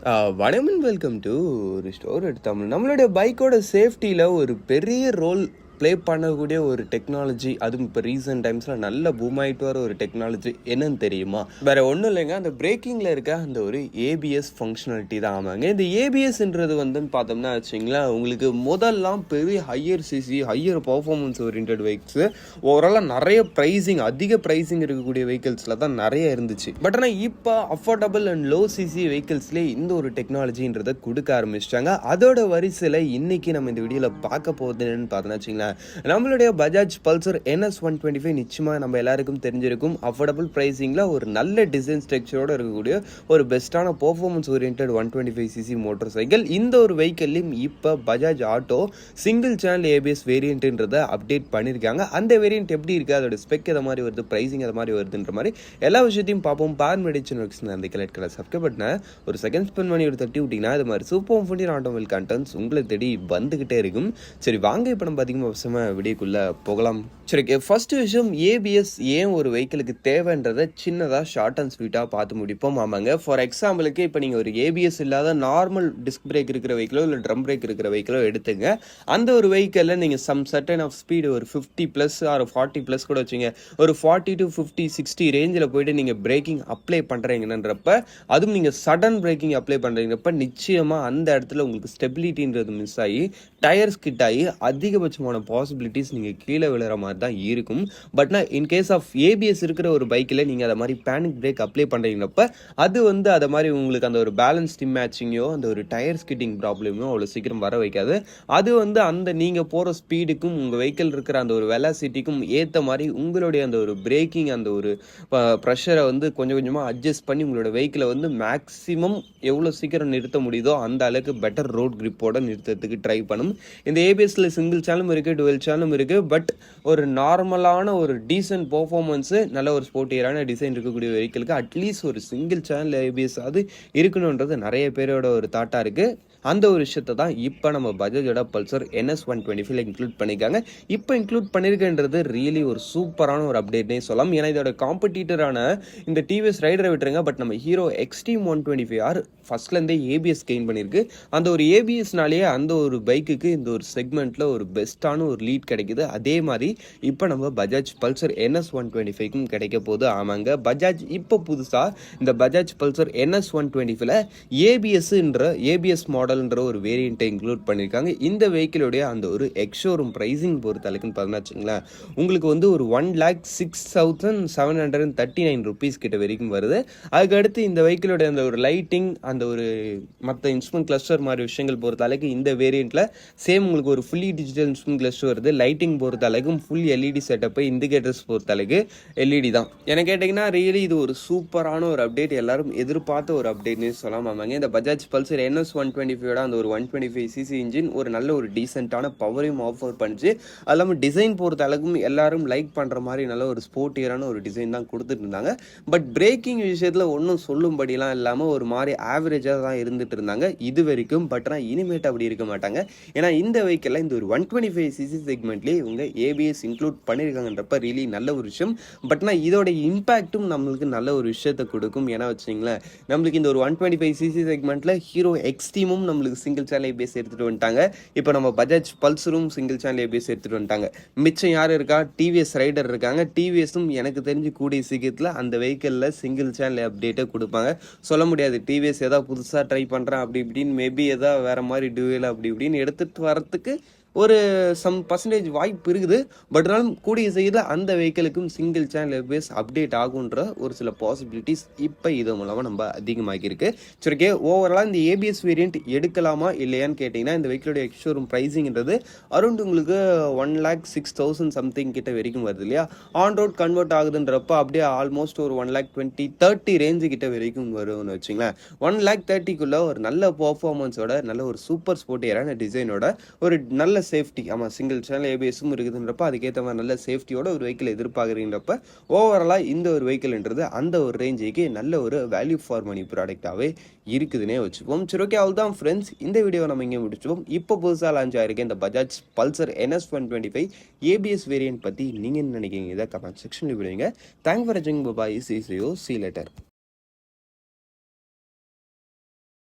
வணக்கம் and welcome to ஒரு store Tamil. நம்மளுடைய பைக்கோட சேஃப்டியில் ஒரு பெரிய ரோல் ப்ளே பண்ணக்கூடிய ஒரு டெக்னாலஜி, அதுவும் இப்போ ரீசெண்ட் டைம்ஸில் நல்ல பூம் ஆகிட்டு வர ஒரு டெக்னாலஜி என்னன்னு தெரியுமா? வேற ஒன்றும் இல்லைங்க, அந்த பிரேக்கிங்கில் இருக்க அந்த ஒரு ஏபிஎஸ் ஃபங்க்ஷனாலிட்டி தான். ஆமாங்க, இந்த ஏபிஎஸ்ன்றது பார்த்தோம்னா வச்சிங்களேன், உங்களுக்கு முதல்லாம் பெரிய higher CC higher performance oriented vehicles ஓவராலாக நிறைய ப்ரைஸிங் அதிக ப்ரைஸிங் இருக்கக்கூடிய வெஹிக்கிள்ஸில் தான் நிறைய இருந்துச்சு. பட் ஆனால் இப்போ அஃபோர்டபுள் அண்ட் லோ சிசி வெஹிக்கிள்ஸ்லேயே இந்த ஒரு டெக்னாலஜின்றதை கொடுக்க ஆரம்பிச்சிட்டாங்க. அதோட வரிசையில் இன்னைக்கு நம்ம இந்த வீடியோவில் பார்க்க போகுதுன்னு பார்த்தோன்னா வச்சிங்களேன், நம்மளுடைய பஜாஜ் பல்சர் NS 125 நிச்சயமா நம்ம எல்லாருக்கும் தெரிஞ்சிருக்கும். அஃபோர்டபுள் பிரைசிங்ல ஒரு நல்ல டிசைன் ஸ்ட்ரக்சரோட இருக்கக்கூடிய ஒரு பெஸ்டான performance orient 125cc motor cycle. இந்த ஒரு வெஹிக்கிள்லையும் இப்போ Bajaj auto single channel ABS வேரியன்ட்ன்றதை அப்டேட் பண்ணியிருக்காங்க. அந்த வேரியன்ட் எப்படி இருக்கு, அதோட ஸ்பெக் எதை மாதிரி வருது, பிரைசிங் எதை மாதிரி வருதுன்ற மாதிரி எல்லா விஷயத்தையும் பார்ப்போம். அந்த கலெக்ட் கலர் சப்ஸ்கிரைப் பண்ண ஒரு செகண்ட் ஸ்பெண்ட் பண்ணி ஒரு தட்டி விட்டீங்கன்னா இது மாதிரி சூப்பர் ஃபுண்டின் ஆட்டோமொபைல் கண்டென்ட்ஸ் உங்களை தேடி வந்துகிட்டே இருக்கும். சரி வாங்க இப்போ நம்ம பார்த்தீங்கன்னா வீடியோக்குள்ள போகலாம். சரி, ஃபர்ஸ்ட் விஷயம், ஏபிஎஸ் ஏன் ஒரு வெஹிக்கிளுக்கு தேவைன்றதை சின்னதாக ஷார்ட் அண்ட் ஸ்வீட்டாக பார்த்து முடிப்போம். ஆமாங்க, ஃபார் எக்ஸாம்பிளுக்கு இப்போ நீங்கள் ஒரு ஏபிஎஸ் இல்லாத நார்மல் டிஸ்க் பிரேக் இருக்கிற வெஹிக்கிளோ இல்லை ட்ரம் பிரேக் இருக்கிற வெஹிக்கிளோ எடுத்துங்க. அந்த ஒரு வெஹிக்கிளில் நீங்கள் சம் சர்டன் ஆஃப் ஸ்பீடு ஒரு 50+ ஆர் 40+ கூட வச்சுங்க, ஒரு 40 to 50 60 ரேஞ்சில் போயிட்டு நீங்கள் பிரேக்கிங் அப்ளை பண்ணுறீங்கன்றப்ப, அதுவும் நீங்கள் சடன் பிரேக்கிங் அப்ளை பண்ணுறீங்கப்ப நிச்சயமாக அந்த இடத்துல உங்களுக்கு ஸ்டெபிலிட்டின்றது மிஸ் ஆகி டயர்ஸ் கிட் ஆகி அதிகபட்சமான பாசிபிலிட்டிஸ் நீங்கள் கீழே விழுற மாதிரி தான் இருக்கும். பட்னா இன்கேஸ் ஆஃப் ஏபிஎஸ் இருக்கிற ஒரு பைக்கில் நீங்கள் அதை மாதிரி பேனிக் பிரேக் அப்ளை பண்ணுறீங்கன்னப்ப அது அதை மாதிரி உங்களுக்கு அந்த ஒரு பேலன்ஸ் மேட்சிங்கோ அந்த ஒரு டயர் ஸ்கிட்டிங் ப்ராப்ளமோ அவ்வளோ சீக்கிரம் வர வைக்காது. அது அந்த நீங்கள் போகிற ஸ்பீடுக்கும் உங்கள் வெஹிக்கிள் இருக்கிற அந்த ஒரு வெலாசிட்டிக்கும் ஏற்ற மாதிரி உங்களுடைய அந்த ஒரு பிரேக்கிங் அந்த ஒரு ப்ரெஷரை கொஞ்சம் கொஞ்சமாக அட்ஜஸ்ட் பண்ணி உங்களோட வெஹிக்கிளை மேக்ஸிமம் எவ்வளோ சீக்கிரம் நிறுத்த முடியுதோ அந்த அளவுக்கு பெட்டர் ரோட் கிரிப்போட நிறுத்தத்துக்கு ட்ரை பண்ணும். இந்த ஏபிஎஸ்ல சிங்கிள் சேனலும் இருக்குது, டுவெல் சேனலும் இருக்குது. பட் ஒரு நார்மலான ஒரு டீசென்ட் பெர்ஃபார்மன்ஸு நல்ல ஒரு ஸ்போர்ட்டியரான டிசைன் இருக்கக்கூடிய வெஹிக்கிளுக்கு அட்லீஸ்ட் ஒரு சிங்கிள் சேனல் ஏபிஎஸ் அது இருக்கணுன்றது நிறைய பேரோட ஒரு தாட்டாக இருக்குது. அந்த ஒரு விஷயத்தை தான் இப்போ நம்ம பஜாஜோட பல்சர் NS 125 இன்க்ளூட் பண்ணியிருக்காங்க. இப்போ இன்க்ளூட் பண்ணியிருக்கின்றது ரியலி ஒரு சூப்பரான ஒரு அப்டேட்னே சொல்லலாம். ஏன்னா இதோட காம்படிட்டரான இந்த டிவிஎஸ் ரைடரை விட்டுருங்க, பட் நம்ம ஹீரோ எக்ஸ்ட்ரீம் 125R ஃபர்ஸ்ட்லேருந்தே ஏபிஎஸ் கெயின் பண்ணியிருக்கு. அந்த ஒரு ஏபிஎஸ்னாலேயே அந்த ஒரு பைக்குக்கு இந்த ஒரு செக்மெண்ட்டில் ஒரு பெஸ்ட்டான ஒரு லீட் கிடைக்குது. அதே மாதிரி இப்போ நம்ம பஜாஜ் பல்சர் NS 125க்கும் கிடைக்க போகுது. ஆமாங்க, பஜாஜ் இப்போ புதுசாக இந்த பஜாஜ் பல்சர் NS 125ல ஏபிஎஸ் மாடல்ன்ற ஒரு வேரியண்ட்டை இன்க்ளூட் பண்ணியிருக்காங்க. இந்த வெஹிக்கிளுடைய அந்த ஒரு எக்ஸ்ஷோரூம் ப்ரைஸிங் பொறுத்த அளவுக்குன்னு பார்த்தீங்கன்னா வச்சுங்களேன், உங்களுக்கு ஒரு 1,06,739 rupees கிட்ட வரைக்கும் வருது. அதுக்கடுத்து இந்த வெஹிக்கிளுடைய அந்த ஒரு லைட்டிங் அந்த ஒரு மற்ற இன்ஸ்ட்ருமெண்ட் கிளஸ்டர் மாதிரி விஷயங்கள் பொறுத்த அளவுக்கு இந்த வேரியண்ட்ல சேம் உங்களுக்கு ஒரு ஃபுல்லி டிஜிட்டல் இன்ஸ்ட்ருமெண்ட் கிளஸ்டர் வருது. லைட்டிங் பொறுத்த அளவுக்கும் ஃபுல் எல்இடி செட்டப், இண்டிகேட்டர்ஸ் பொறுத்த அளவுக்கு எல்இடி தான். எனக்கு கேட்டிங்கன்னா ரியலி இது ஒரு சூப்பரான ஒரு அப்டேட், எல்லாரும் எதிர்பார்த்த ஒரு அப்டேட்னு சொல்லலாமாங்க. இந்த பஜாஜ் பல்சர் NS 125 அந்த ஒரு 125cc இன்ஜின் ஒரு நல்ல ஒரு டீசென்ட்டான பவரையும் ஆஃபர் பண்ணிச்சு. அது இல்லாமல் டிசைன் பொறுத்த அளவுக்கும் எல்லாரும் லைக் பண்ணுற மாதிரி நல்ல ஒரு ஸ்போர்ட்டியரான ஒரு டிசைன் தான் கொடுத்துட்டு இருந்தாங்க. பட் பிரேக்கிங் விஷயத்தில் ஒன்றும் சொல்லும்படிலாம் இல்லாமல் ஒரு மாதிரி ஆவரேஜாக தான் இருந்துட்டு இருந்தாங்க இது வரைக்கும். பட் ஆனால் இனிமேட் அப்படி இருக்க மாட்டாங்க. ஏன்னா இந்த வெஹிக்கிளில் இந்த ஒரு 125cc செக்மெண்ட்லேயே இவங்க ஏபிஎஸ் இன்க்ளூட் பண்ணியிருக்காங்கன்றப்ப ரியலி நல்ல ஒரு விஷயம். பட் ஆனால் இதோட இம்பாக்டும் நம்மளுக்கு நல்ல ஒரு விஷயத்தை கொடுக்கும். ஏன்னா வச்சுங்களேன், நம்மளுக்கு இந்த ஒரு 125cc செக்மெண்ட்டில் ஹீரோ எக்ஸ்ட்ரீமும் நம்மளுக்கு சிங்கிள் சேனல் ஏபிஎஸ் எடுத்துகிட்டு வந்துட்டாங்க. இப்போ நம்ம பஜாஜ் பல்சரும் சிங்கிள் சேனல் ஏபிஎஸ் எடுத்துகிட்டு வந்துட்டாங்க. மிச்சம் யார் இருக்கா? டிவிஎஸ் ரைடர் இருக்காங்க. டிவிஎஸும் எனக்கு தெரிஞ்சு கூடிய சீக்கிரத்தில் அந்த வெஹிக்கிளில் சிங்கிள் சேனல் அப்டேட்டை கொடுப்பாங்க. சொல்ல முடியாது, டிவிஎஸ் ஏதாவது புதுசாக ட்ரை பண்ணுறேன் அப்படி இப்படின்னு, மேபி ஏதாவது வேறு மாதிரி டூவல் அப்படி இப்படின்னு எடுத்துகிட்டு வரத்துக்கு ஒரு சம் பர்சன்டேஜ் வாய்ப்பு இருக்குது. பட் இருந்தாலும் கூடிய சீக்கிரத்தில் அந்த வெஹிக்கிளுக்கும் சிங்கிள் சேனல் ஏபிஎஸ் அப்டேட் ஆகுன்ற ஒரு சில பாசிபிலிட்டிஸ் இப்போ இது மூலமாக நம்ம அதிகமாகிருக்கு. சரி, ஓவராலாக இந்த ஏபிஎஸ் வேரியன்ட் எடுக்கலாமா இல்லையான்னு கேட்டிங்கன்னா, இந்த வெஹிக்கிளோட எக்ஸ்ஷோரூம் ப்ரைஸிங்கிறது அரௌண்ட் உங்களுக்கு 1,06,000 சம்திங் கிட்ட வரைக்கும் வருது இல்லையா. ஆன் ரோட் கன்வெர்ட் ஆகுதுன்றப்ப அப்படியே ஆல்மோஸ்ட் ஒரு 1,20,30 ரேஞ்சு கிட்ட வரைக்கும் வரும்னு வச்சுங்களேன். 1,30,000க்குள்ள ஒரு நல்ல பர்ஃபார்மன்ஸோட நல்ல ஒரு சூப்பர் ஸ்போர்ட்டியரான டிசைனோட ஒரு நல்ல சேஃப்டி, ஆமாம் சிங்கிள் சேனல் ஏபிஎஸும் இருக்குதுன்றப்ப அதுக்கேற்ற மாதிரி நல்ல சேஃப்டியோட ஒரு வெஹிக்கிள் எதிர்பார்க்குறீங்கன்றப்ப ஓவராலாக இந்த ஒரு வெஹிக்கிள்ன்றது அந்த ஒரு ரேஞ்சுக்கு நல்ல ஒரு வேல்யூ ஃபார் மணி ப்ராடக்டாகவே இருக்குதுன்னே வச்சுப்போம். சரி, ஓகே, அவ்வளோ தான் ஃப்ரெண்ட்ஸ், இந்த வீடியோ நம்ம இங்கே முடிச்சுப்போம். இப்போ புதுசாக லான்ச் ஆகிருக்கு இந்த Bajaj Pulsar NS 125 ABS variant பற்றி நீங்கள் என்ன நினைக்கிறீங்க? இதை கமெண்ட் செக்ஷனில் விடுவீங்க. தேங்க் ஃபார் வாட்சிங். பாய், see you, see you later.